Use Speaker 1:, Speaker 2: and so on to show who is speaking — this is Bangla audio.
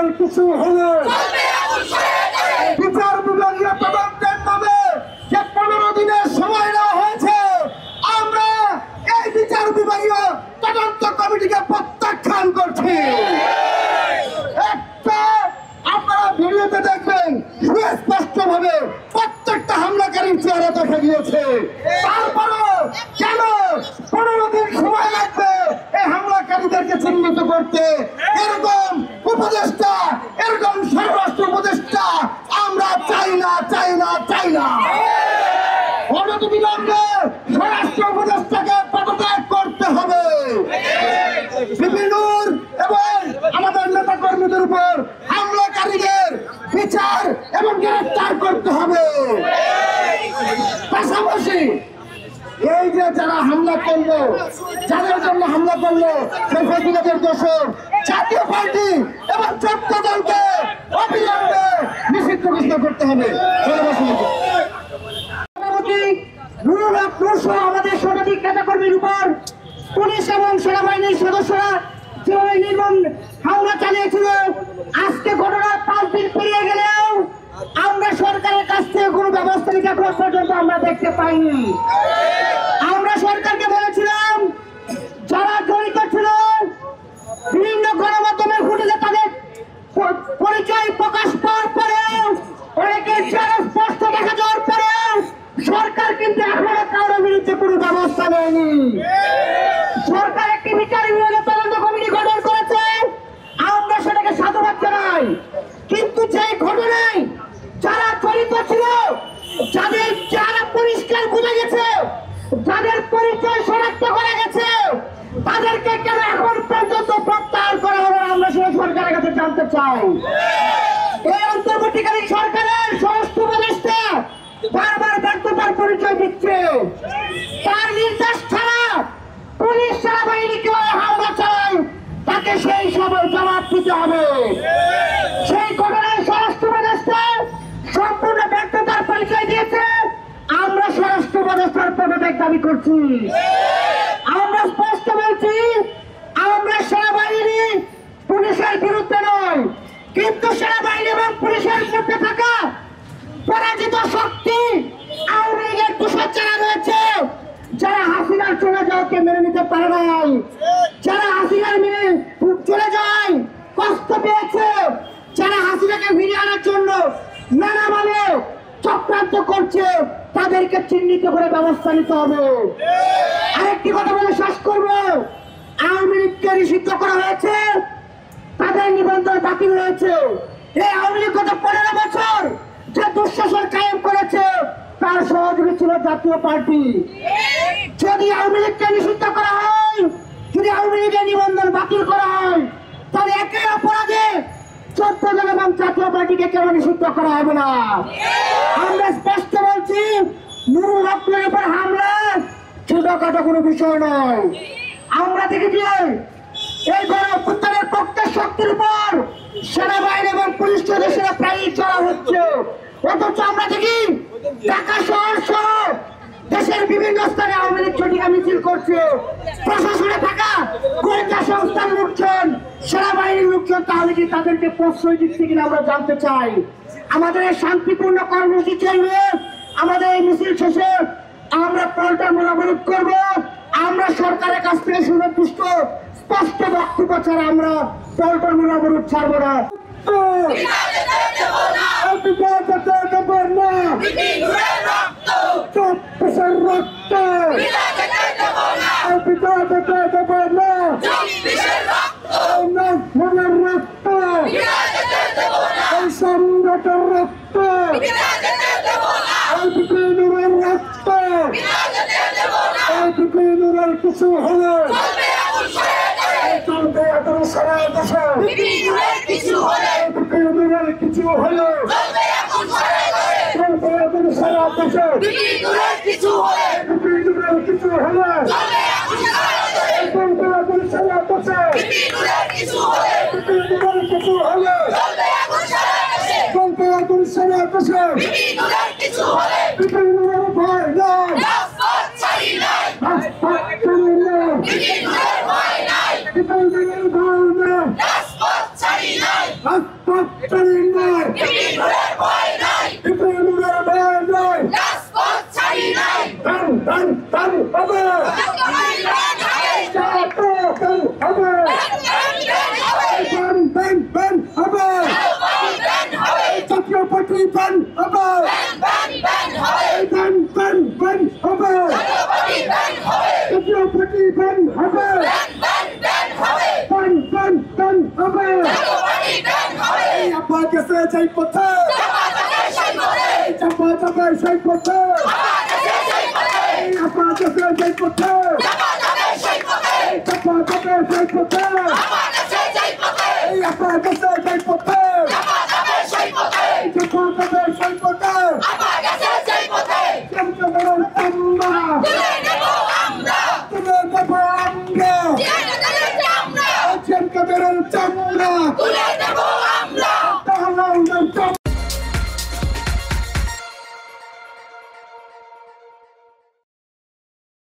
Speaker 1: বিপিনুরের কিছু হলে বিচার বিভাগীয় তদন্তের নামে যে 15 দিনের সময় নেওয়া হয়েছে, আমরা এই বিচার বিভাগীয় তদন্ত কমিটিকে প্রত্যাখ্যান করছি। একটা আপনারা ভিডিওতে দেখবেন সুস্পষ্ট ভাবে প্রত্যেকটা হামলাকারীর চেহারা দেখা গিয়েছে। তারপরও কেন 15 দিন সময় লাগবে এই হামলাকারীদেরকে চিহ্নিত করতে? এরকম উপদেষ্টা, এরকম স্বরাষ্ট্র উপদেষ্টা আমরা চাই না, চাই না, চাই না। অনতিবিলম্বে স্বরাষ্ট্র উপদেষ্টাকে পদত্যাগ করতে হবে। বিপিনুর এবং আমাদের নেতা কর্মীদের উপর হামলাকারীদের বিচার এবং গ্রেফতার করতে হবে। পাশাপাশি এই যে যারা হামলা করলো, যাদের জন্য হামলা করলো, সেই ফজিলতের দোষর জাতীয় পার্টি এবং 14 দলকে অবিলম্বে নিষিদ্ধ ঘোষণা করতে হবে। আমাদের শতাধিক নেতা কর্মীর উপর পুলিশ এবং সেনাবাহিনীর সদস্যরা যেভাবে নির্মম হামলা চালিয়েছিল, আজকে ঘটনার 5 দিন পেরিয়ে গেলেও আমরা সরকারের কাছ থেকে কোনো ব্যবস্থা নিতে এখন পর্যন্ত আমরা দেখতে পাইনি। আমরা সরকারকে বলেছিলাম যারা জড়িত ছিল বিভিন্ন গণমাধ্যমের ফুটেজে তাদের পরিচয় প্রকাশ পাওয়ার পরেও, অনেকের চেহারা স্পষ্ট দেখা যাওয়ার পরেও সরকার কিন্তু এখনো কারোর বিরুদ্ধে কোনো ব্যবস্থা নেয়নি। সরকার একটি বিচার বিভাগীয় তদন্ত কমিটি গঠন করেছে, আমরা সেটাকে সাধুবাদ জানাই। কিন্তু যে ঘটনায় যারা জড়িত ছিল, যাদের চেহারা পরিষ্কার বোঝা গেছে, যাদের পরিচয় শনাক্ত করা গেছে, তাদেরকে কেন এখন পর্যন্ত প্রত্যাহার করা হবে আমরা সেটা সরকারের কাছে জানতে চাই। এই অন্তর্বর্তীকালীন সরকারের স্বরাষ্ট্র উপদেষ্টা বারবার ব্যর্থতার পরিচয় দিচ্ছে। তার নির্দেশ ছাড়া পুলিশ সেনাবাহিনীকে হামলা চালায়, তাকে সেই সময় জবাব দিতে হবে। সেই ঘটনায় স্বরাষ্ট্র উপদেষ্টা সম্পূর্ণ ব্যর্থতার পরিচয় দিয়েছে। আমরা স্বরাষ্ট্র উপদেষ্টার পদত্যাগ দাবি করছি। আমরা স্পষ্ট বলছি, আমরা সেনাবাহিনী পুলিশের বিরুদ্ধে নয়, কিন্তু সেনাবাহিনী এবং পুলিশের মধ্যে থাকা পরাজিত শক্তি আওয়ামী লীগের কুসংস্কার রয়েছে, যারা হাসিনার চলে যাওয়াকে মেনে নিতে পারে নাই, যারা হাসিনার মেনে চলে যায় কষ্ট পেয়েছে, যারা হাসিনাকে ফিরিয়ে আনার জন্য নানাভাবে চক্রান্ত করছে, তাদেরকে চিহ্নিত করে ব্যবস্থা নিতে হবে। আরেকটি কথা বলে শেষ করব, আওয়ামী লীগকে নিষিদ্ধ করা হয়েছে, তাদের নিবন্ধন বাতিল হয়েছে। এই আওয়ামী লীগ গত 15 বছর যে দুঃশাসন কায়েম করেছে, তার সহযোগী ছিল জাতীয় পার্টি। যদি আওয়ামী লীগকে নিষিদ্ধ করা হয়, যদি আওয়ামী লীগের নিবন্ধন বাতিল করা হয়, তাহলে একই অপরাধে 14 জন এবং জাতীয় পার্টিকে কেন নিষিদ্ধ করা হবে না? আমরা স্পষ্ট বলছি, নুরুল হকের উপর হামলা ছোটখাটো কোনো বিষয় নয়। আমরা দেখেছি এই গণঅভ্যুত্থানের প্রত্যেক শক্তির উপর সেনাবাহিনী এবং পুলিশ সদস্যরা প্রায়ই চড়া হচ্ছে, অথচ আমরা দেখি ঢাকা শহর সহ দেশের বিভিন্ন স্থানে আওয়ামী লীগ ঝটিকা মিছিল করছে। প্রশাসনে থাকা গোয়েন্দা সংস্থার লোকজন, সেনাবাহিনীর লোকজন তাহলে কি তাদেরকে প্রশ্রয় দিচ্ছে কিনা আমরা জানতে চাই। আমাদের এই শান্তিপূর্ণ কর্মসূচি চলবে, আমাদের এই মিছিল শেষে আমরা পল্টন অবরোধ করব। আমরা সরকারের কাছ থেকে সুনির্দিষ্ট স্পষ্ট বক্তব্য ছাড়া আমরা পল্টন অবরোধ ছাড়বো না। কিছু হলে কিছু হলে কিছু হলে
Speaker 2: That's what
Speaker 1: রাজপথ ছাড়ি নাই বিপ্লবের ভয় নাই টান টান টান হবে হবে টান টান টান হবে জাতীয় পার্টি ব্যান হবে ব্যান ব্যান ব্যান হবে জাতীয় পার্টি ব্যান হবে ব্যান ব্যান ব্যান হবে আপনার কাছে যাই পথে চাপা চাপা সেই পথে আপনার কাছে যাই পথে চাপা চাপা সেই পথে আপনার কাছে যাই পথে